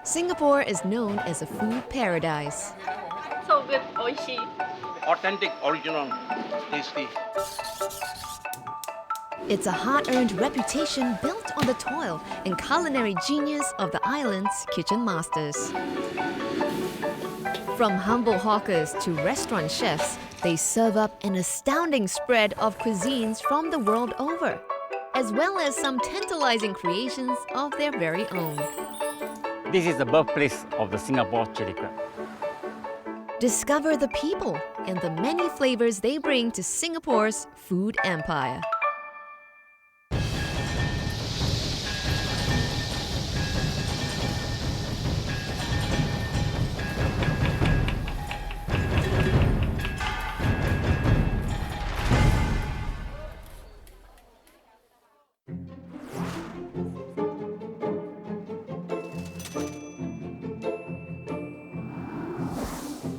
Singapore is known as a food paradise. So good, oishi. Authentic, original, tasty. It's a hard-earned reputation built on the toil and culinary genius of the island's kitchen masters. From humble hawkers to restaurant chefs, they serve up an astounding spread of cuisines from the world over, as well as some tantalizing creations of their very own. This is the birthplace of the Singapore chili crab. Discover the people and the many flavors they bring to Singapore's food empire.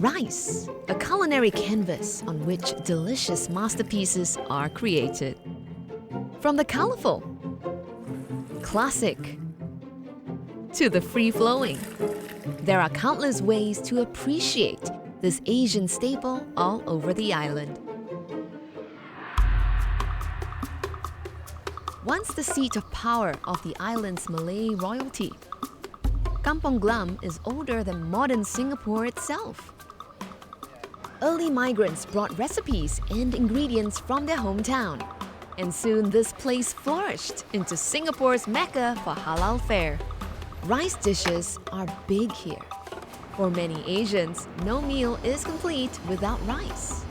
Rice, a culinary canvas on which delicious masterpieces are created. From the colorful, classic, to the free-flowing, there are countless ways to appreciate this Asian staple all over the island. Once the seat of power of the island's Malay royalty, Kampong Glam is older than modern Singapore itself. Early migrants brought recipes and ingredients from their hometown, and soon this place flourished into Singapore's mecca for halal fare. Rice dishes are big here. For many Asians, no meal is complete without rice.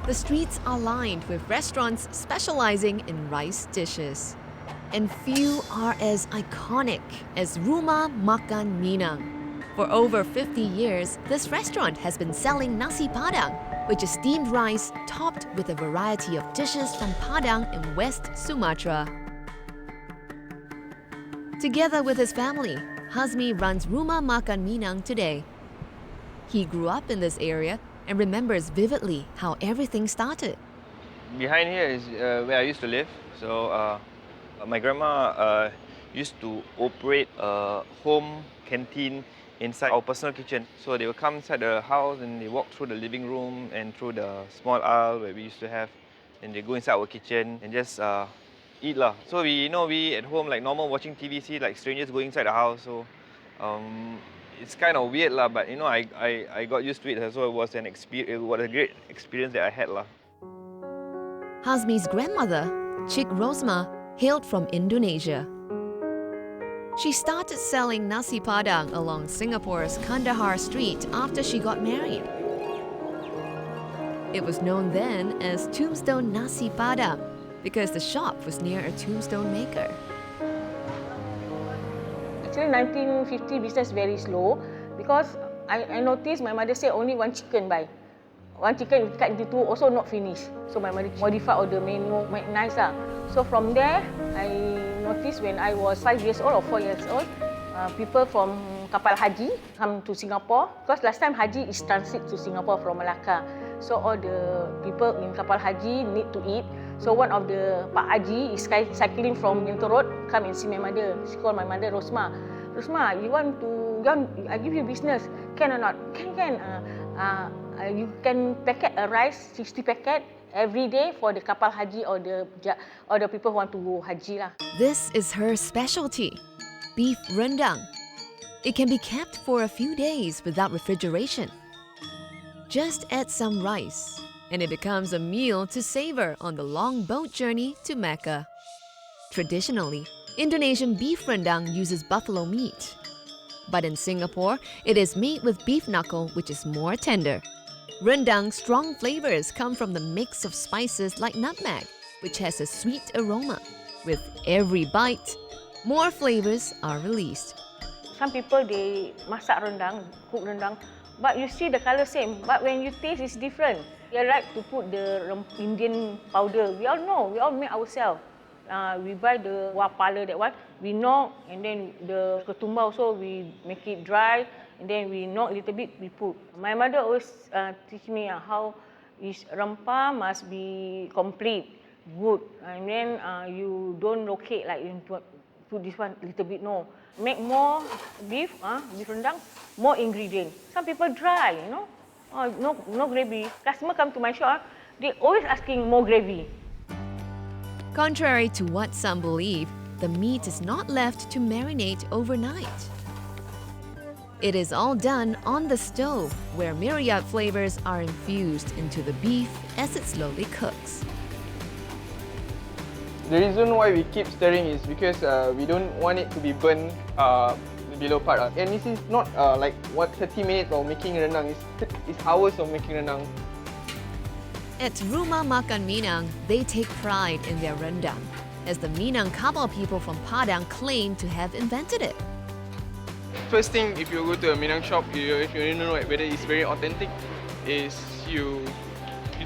The streets are lined with restaurants specializing in rice dishes. And few are as iconic as Rumah Makan Minang. For over 50 years, this restaurant has been selling nasi padang, which is steamed rice topped with a variety of dishes from Padang in West Sumatra. Together with his family, Hazmi runs Rumah Makan Minang today. He grew up in this area and remembers vividly how everything started. Behind here is where I used to live. So my grandma used to operate a home canteen inside our personal kitchen. So they would come inside the house and they walk through the living room and through the small aisle where we used to have. And they go inside our kitchen and just eat lah. So we at home like normal watching TV, see like strangers going inside the house. So it's kind of weird lah, but I got used to it. So it was it was a great experience that I had lah. Hazmi's grandmother, Cik Rosma, hailed from Indonesia. She started selling nasi padang along Singapore's Kandahar Street after she got married. It was known then as Tombstone Nasi Padang because the shop was near a tombstone maker. Actually, 1950 business very slow because I noticed my mother said only one chicken buy. One chicken cut into two, also not finished. So my mother modified all the menu, make nice lah. So from there, I noticed when I was 5 years old or 4 years old, people from kapal haji come to Singapore because last time haji is transit to Singapore from Malacca. So all the people in kapal haji need to eat. So one of the Pak Haji is cycling from Minto Road, come and see my mother. She called my mother Rosma. Rosma, I give you business, can or not? Can. You can packet a rice, 60 packet every day for the kapal haji or the people who want to go haji lah. This is her specialty, beef rendang. It can be kept for a few days without refrigeration. Just add some rice, and it becomes a meal to savor on the long boat journey to Mecca. Traditionally, Indonesian beef rendang uses buffalo meat. But in Singapore, it is made with beef knuckle, which is more tender. Rendang's strong flavors come from the mix of spices like nutmeg, which has a sweet aroma. With every bite, more flavors are released. Some people, they masak rendang, cook rendang, but you see the color same, but when you taste, it's different. They like to put the Indian powder. We all know, we all make ourselves. We buy the wapala, that one, we knock, and then the ketumbar also, we make it dry, and then we knock a little bit, we put. My mother always teach me how is rempah must be complete, good, and then you don't locate like you put this one a little bit, no. Make more beef, beef rendang, more ingredient. Some people dry, you know. Oh, no gravy. Customer come to my shop, they always asking more gravy. Contrary to what some believe, the meat is not left to marinate overnight. It is all done on the stove, where myriad flavors are infused into the beef as it slowly cooks. The reason why we keep stirring is because we don't want it to be burnt below part. And this is not like 30 minutes of making rendang, it's hours of making rendang. At Rumah Makan Minang, they take pride in their rendang, as the Minangkabau people from Padang claim to have invented it. First thing, if you go to a Minang shop, if you don't know whether it's very authentic, is you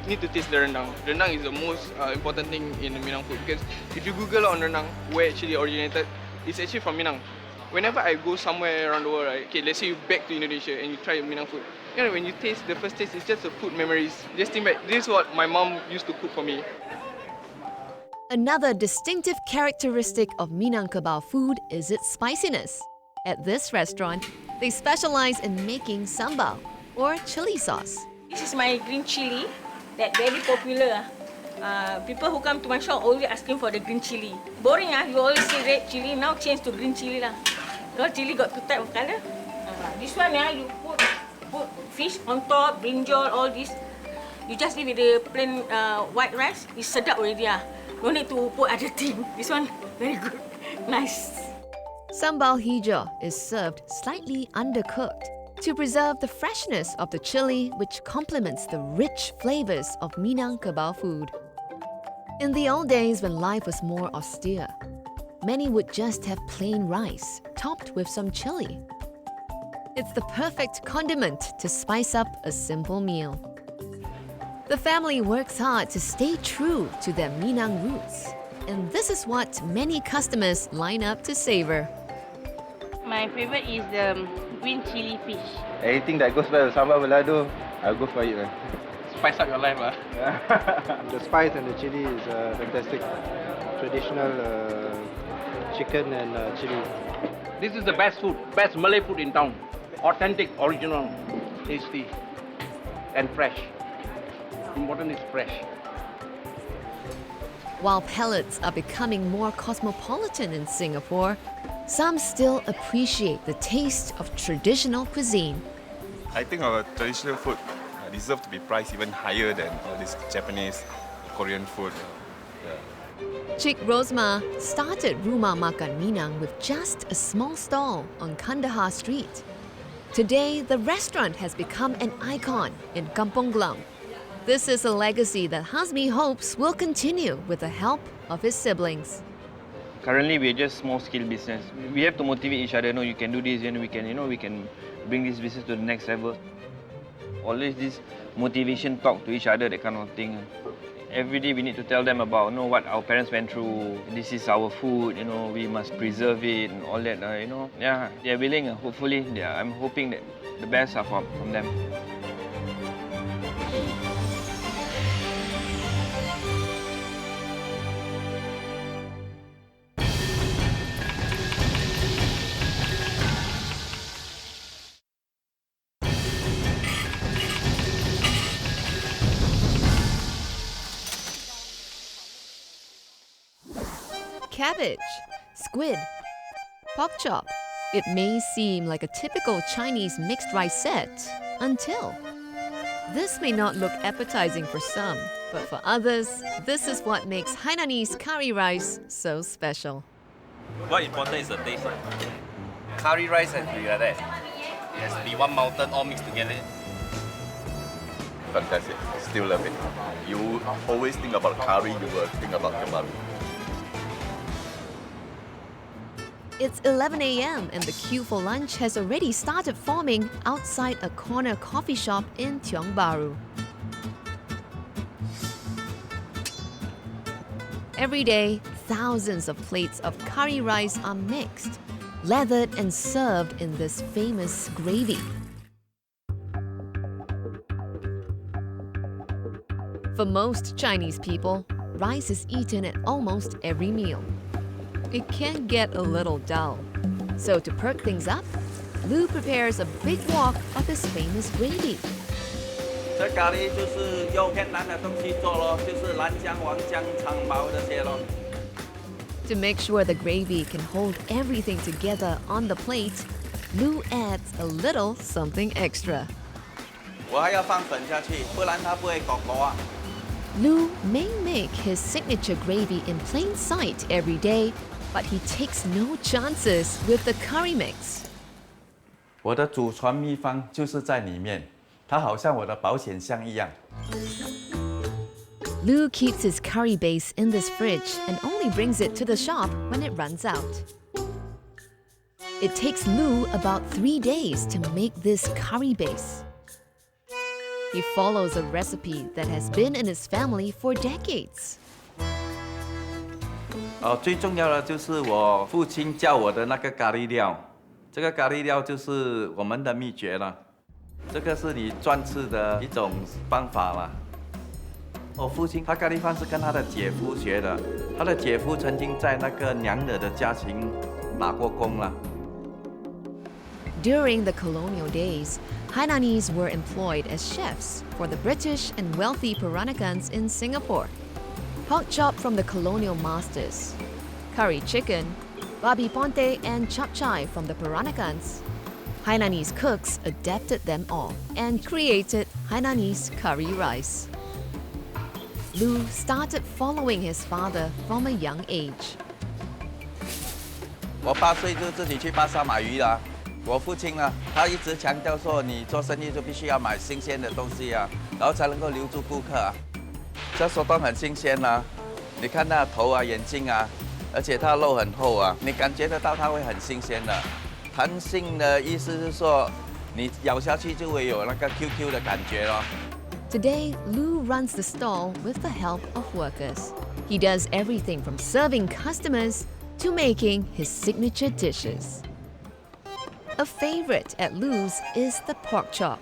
need to taste the rendang. Rendang is the most important thing in the Minang food, because if you Google on rendang, where it actually originated, it's actually from Minang. Whenever I go somewhere around the world, right, okay, let's say you back to Indonesia and you try Minang food, you know, when you taste, the first taste is just the food memories. Just think back, this is what my mom used to cook for me. Another distinctive characteristic of Minangkabau food is its spiciness. At this restaurant, they specialize in making sambal, or chili sauce. This is my green chili, that very popular. People who come to my shop always asking for the green chili. Boring, you always say red chili, now change to green chili lah. Because chili got two types of color. This one, you put fish on top, brinjal, all this. You just leave with the plain white rice, it's sedap already. No need to put other thing. This one, very good, nice. Sambal hijau is served slightly undercooked to preserve the freshness of the chili, which complements the rich flavors of Minangkabau food. In the old days when life was more austere, many would just have plain rice topped with some chili. It's the perfect condiment to spice up a simple meal. The family works hard to stay true to their Minang roots, and this is what many customers line up to savor. My favorite is the green chili fish. Anything that goes well with sambal balado, I'll go for it. Man. Spice up your life. The spice and the chili is fantastic. Traditional chicken and chili. This is the best food, best Malay food in town. Authentic, original, tasty, and fresh. Important is fresh. While palates are becoming more cosmopolitan in Singapore, some still appreciate the taste of traditional cuisine. I think our traditional food deserves to be priced even higher than all this Japanese, Korean food. Chick Rosma started Rumah Makan Minang with just a small stall on Kandahar Street. Today, the restaurant has become an icon in Kampong Glam. This is a legacy that Hazmi hopes will continue with the help of his siblings. Currently, we're just small-scale business. We have to motivate each other. You can do this, and we can bring this business to the next level. Always this motivation talk to each other, that kind of thing. Every day we need to tell them about what our parents went through. This is our food. We must preserve it and all that. Yeah, they're willing. Hopefully, I'm hoping that the best are from them. Cabbage, squid, pork chop. It may seem like a typical Chinese mixed rice set until. This may not look appetizing for some, but for others, this is what makes Hainanese curry rice so special. What's important is the taste. Curry rice has to be like that. It has to be one mountain all mixed together. Fantastic. Still love it. You always think about curry, you will think about kebab. It's 11 a.m. and the queue for lunch has already started forming outside a corner coffee shop in Tiong Bahru. Every day, thousands of plates of curry rice are mixed, lathered and served in this famous gravy. For most Chinese people, rice is eaten at almost every meal. It can get a little dull. So to perk things up, Lu prepares a big wok of his famous gravy. 这咖喱就是用天然的东西做咯，就是南姜、黄姜、长毛这些咯。 To make sure the gravy can hold everything together on the plate, Lu adds a little something extra. 我还要放粉下去，不然它不会搞搞啊。 Lu may make his signature gravy in plain sight every day, but he takes no chances with the curry mix. 我的祖传秘方就是在里面，它好像我的保险箱一样。 Lu keeps his curry base in this fridge and only brings it to the shop when it runs out. It takes Lu about 3 days to make this curry base. He follows a recipe that has been in his family for decades. 最重要的就是我父亲教我的那个咖喱料，这个咖喱料就是我们的秘诀了。这个是你专吃的一种方法了。 我父亲他咖喱饭是跟他的姐夫学的，他的姐夫曾经在那个娘惹的家庭打过工了。 During the colonial days, Hainanese were employed as chefs for the British and wealthy Peranakans in Singapore. Pork chop from the colonial masters, curry chicken, babi ponte and chap chai from the Peranakans. Hainanese cooks adapted them all and created Hainanese curry rice. Lu started following his father from a young age. 我8岁就自己去巴沙买鱼了。我父亲呢，他一直强调说，你做生意就必须要买新鲜的东西啊，然后才能够留住顾客啊。这手都很新鲜啊，你看它的头啊、眼睛啊，而且它的肉很厚啊，你感觉得到它会很新鲜的。弹性的意思是说，你咬下去就会有那个 QQ 的感觉咯。 Today, Lu runs the stall with the help of workers. He does everything from serving customers to making his signature dishes. A favorite at Lu's is the pork chop.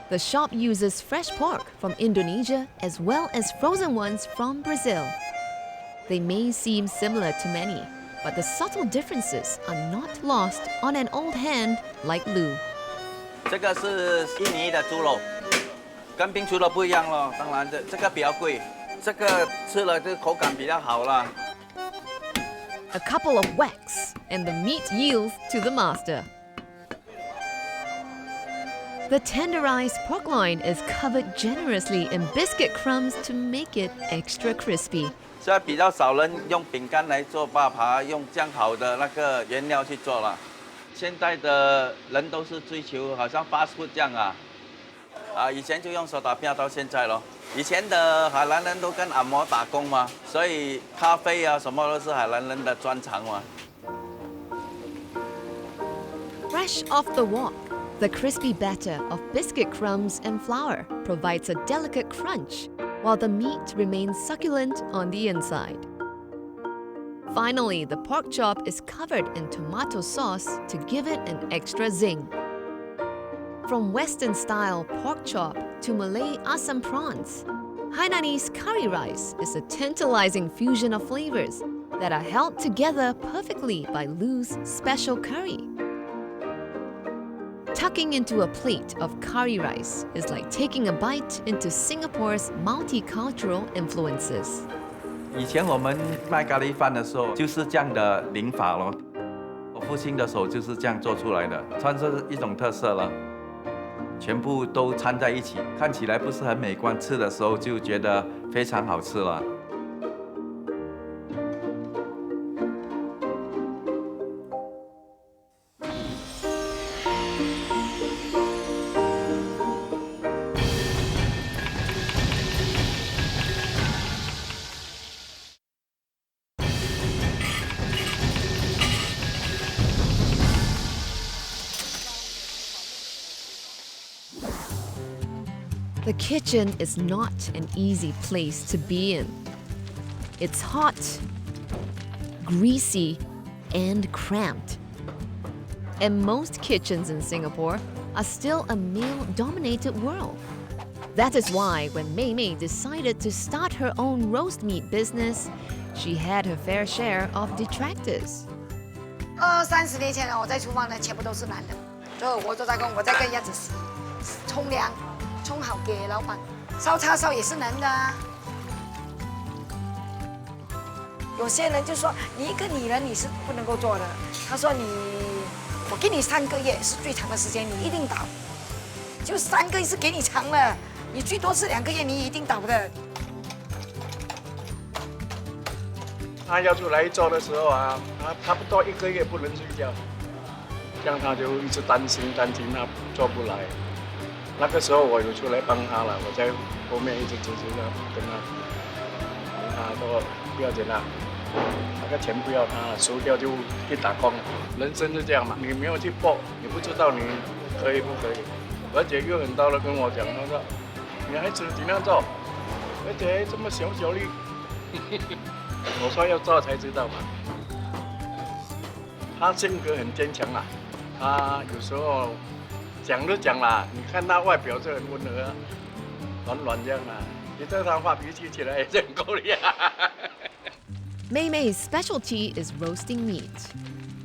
The shop uses fresh pork from Indonesia as well as frozen ones from Brazil. They may seem similar to many, but the subtle differences are not lost on an old hand like Lu. 这个是印尼的猪肉。 跟冰厨的不一样咯，当然这个比较贵，这个吃了就口感比较好啦。 A couple of whacks and the meat yields to the master. The tenderized pork loin is covered generously in biscuit crumbs to make it extra crispy. 现在比较少人用饼干来做霸扒，用这样好的那个原料去做了。现在的人都是追求好像 fast food 这样啊。 以前就用手打片到现在咯。以前的海南人都跟按摩打工嘛，所以咖啡啊什么都是海南人的专长嘛。Fresh off the wok, the crispy batter of biscuit crumbs and flour provides a delicate crunch, while the meat remains succulent on the inside. Finally, the pork chop is covered in tomato sauce to give it an extra zing. From Western-style pork chop to Malay asam prawns, Hainanese curry rice is a tantalizing fusion of flavors that are held together perfectly by Lu's special curry. Tucking into a plate of curry rice is like taking a bite into Singapore's multicultural influences. 以前我们卖咖喱饭的时候就是这样的淋法咯，我父亲的手就是这样做出来的，算是一种特色了。 全部都掺在一起，看起来不是很美观，吃的时候就觉得非常好吃了。The kitchen is not an easy place to be in. It's hot, greasy, and cramped. And most kitchens in Singapore are still a male-dominated world. That is why when Mei Mei decided to start her own roast meat business, she had her fair share of detractors. 20-30年前我在厨房呢，全部都是男的，所以我做在我在跟鸭子冲凉，冲好给老板，烧叉烧也是男的啊。有些人就说你一个女人你是不能够做的，他说我给你3个月是最长的时间，你一定倒，就3个月是给你长了，你最多是2个月，你一定倒的。他要出来做的时候啊，他差不多1个月不能睡觉，这样他就一直担心他做不来。那个时候我有出来帮他了，我在后面一直支持他，跟他说不要紧啦，那个钱不要他了，输掉就去打工了。人生是这样嘛，你没有去搏，你不知道你可以不可以。而且有很多人跟我讲，他说女孩子尽量做，而且这么小力。我说要做才知道嘛。他性格很坚强啦，他有时候讲都讲啦，你看他外表是很温和，软这样啦，你对他发脾气起来也是很够力啊。Mei Mei's specialty is roasting meat.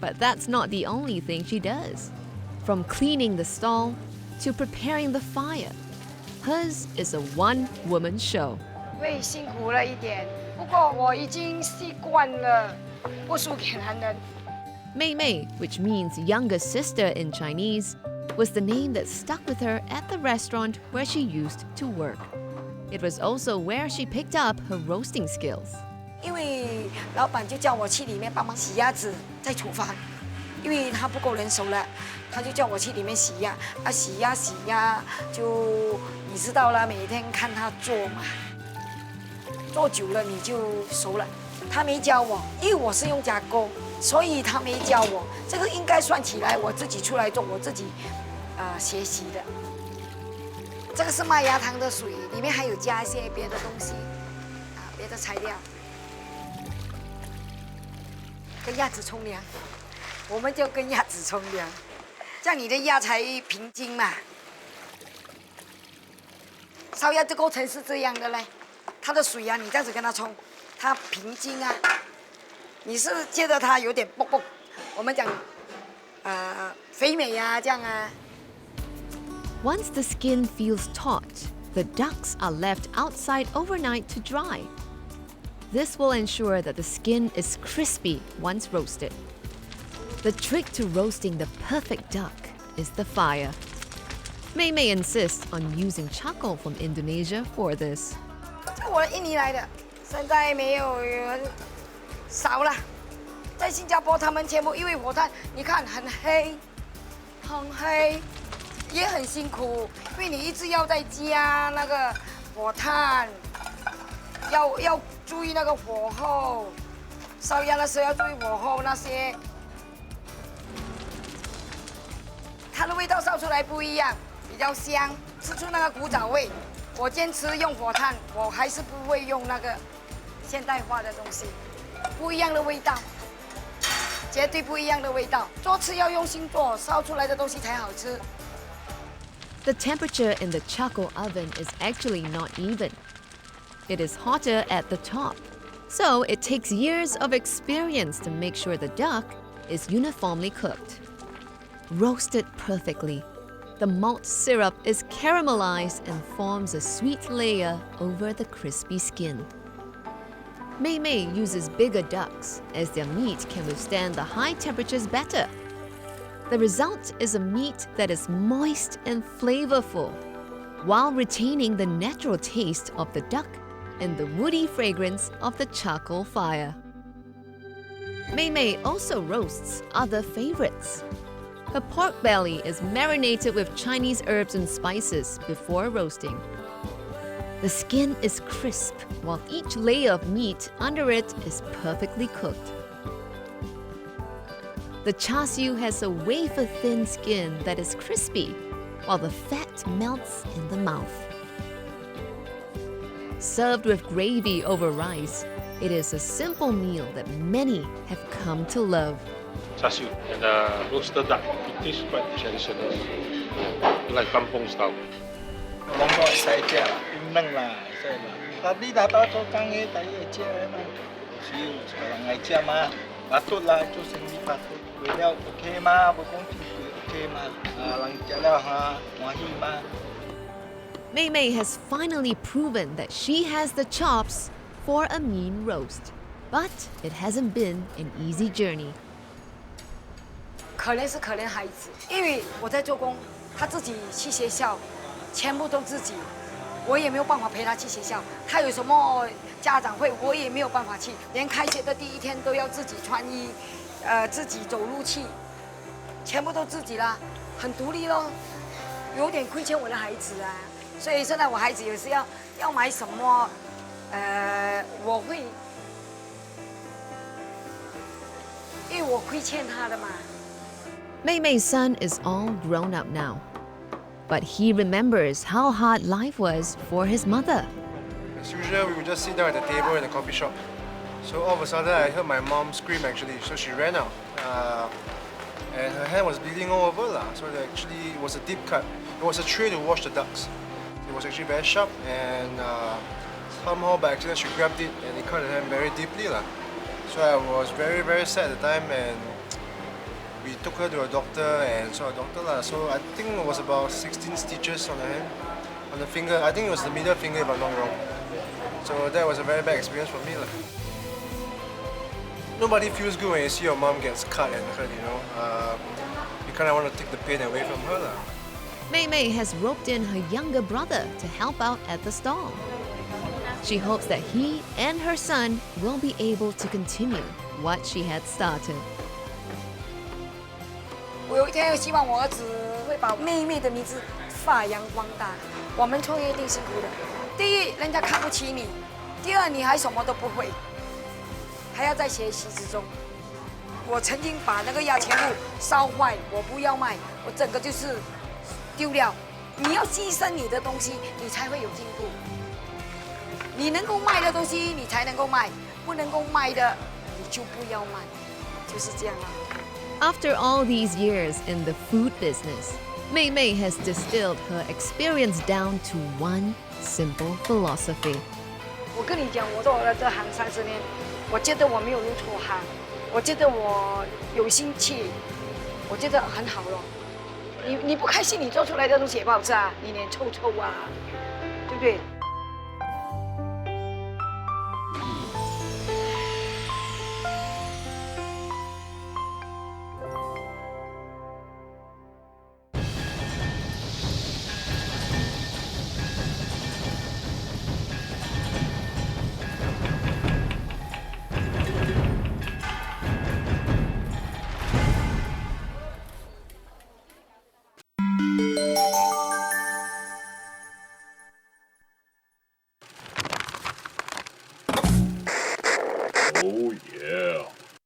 But that's not the only thing she does. From cleaning the stall to preparing the fire, hers is a one-woman show. 会辛苦了一点，不过我已经习惯了，不输给男人。Mei Mei, which means younger sister in Chinese, was the name that stuck with her at the restaurant where she used to work. It was also where she picked up her roasting skills. 因为老板就叫我去里面帮忙洗鸭子，在厨房，因为他不够人手了，他就叫我去里面洗鸭，洗鸭，就你知道了，每天看他做嘛，做久了你就熟了。他没教我，因为我是用加工，所以他没教我。这个应该算起来我自己出来做，我自己学习的。这个是麦芽糖的水，里面还有加一些别的东西，别的材料。跟鸭子冲凉，我们就跟鸭子冲凉，这样你的鸭才平均嘛。烧鸭的过程是这样的嘞，它的水啊，你这样子跟它冲，它平均啊。你是觉得它有点啵啵，我们讲肥美啊，这样啊。Once the skin feels taut, the ducks are left outside overnight to dry. This will ensure that the skin is crispy once roasted. The trick to roasting the perfect duck is the fire. Mei Mei insists on using charcoal from Indonesia for this. 这我印尼来的，现在没有少了。在新加坡，他们全部因为火炭，你看很黑，也很辛苦，因为你一直要在加那个火炭，要注意那个火候，烧鸭的时候要注意火候那些。它的味道烧出来不一样，比较香，吃出那个古早味。我坚持用火炭，我还是不会用那个现代化的东西，不一样的味道，绝对不一样的味道。做吃要用心做，烧出来的东西才好吃。The temperature in the charcoal oven is actually not even. It is hotter at the top, so it takes years of experience to make sure the duck is uniformly cooked. Roasted perfectly, the malt syrup is caramelized and forms a sweet layer over the crispy skin. Mei Mei uses bigger ducks as their meat can withstand the high temperatures better. The result is a meat that is moist and flavorful, while retaining the natural taste of the duck and the woody fragrance of the charcoal fire. Mei Mei also roasts other favorites. Her pork belly is marinated with Chinese herbs and spices before roasting. The skin is crisp, while each layer of meat under it is perfectly cooked. The char siu has a wafer-thin skin that is crispy, while the fat melts in the mouth. Served with gravy over rice, it is a simple meal that many have come to love. Char siu and roasted duck. It tastes quite traditional, like kampong style. Monggo saya chia, minang lah, saya lah. Tadi dah tahu tukang tadi chia memang. Siu sekarang saya chia mah, patut lah itu sendiri patut. 味料 OK 吗？不公平 OK 吗？人食了哈欢喜吗？ Mei Mei has finally proven that she has the chops for a mean roast. But it hasn't been an easy journey. 可怜是可怜孩子，因为我在做工，他自己去学校，全部都自己，我也没有办法陪他去学校。他有什么家长会，我也没有办法去。连开学的第一天都要自己穿衣，自己走路去，全部都自己啦，很独立咯，有点亏欠我的孩子啊。所以现在我孩子有时要买什么，我会，因为我亏欠他的嘛。 Mei Mei's son is all grown up now. But he remembers how hard life was for his mother. As usual, we would just sit down at the table in the coffee shop. So all of a sudden, I heard my mom scream actually. So she ran out. And her hand was bleeding all over. So it was a deep cut. It was a tray to wash the ducks. It was actually very sharp and somehow by accident she grabbed it and it cut her hand very deeply. So I was very, very sad at the time and we took her to a doctor and saw a doctor. So I think it was about 16 stitches on the hand, on the finger. I think it was the middle finger if I'm not wrong. So that was a very bad experience for me. Nobody feels good when you see your mom gets cut and hurt, you know. You kind of want to take the pain away from her. Mei Mei has roped in her younger brother to help out at the stall. She hopes that he and her son will be able to continue what she had started. 我有一天希望我儿子会把妹妹的名字发扬光大。我们创业一定辛苦的。第一，人家看不起你；第二，你还什么都不会，还要在学习之中。我曾经把那个牙签布烧坏，我不要卖，我整个就是丢掉。你要牺牲你的东西，你才会有进步。你能够卖的东西，你才能够卖；不能够卖的，你就不要卖，就是这样啊。 After all these years in the food business, Mei Mei has distilled her experience down to one simple philosophy. 我跟你讲，我做了这行30年，我觉得我没有入错行，我觉得我有心气，我觉得很好了。你不开心，你做出来的东西也不好吃啊，你脸臭臭啊，对不对？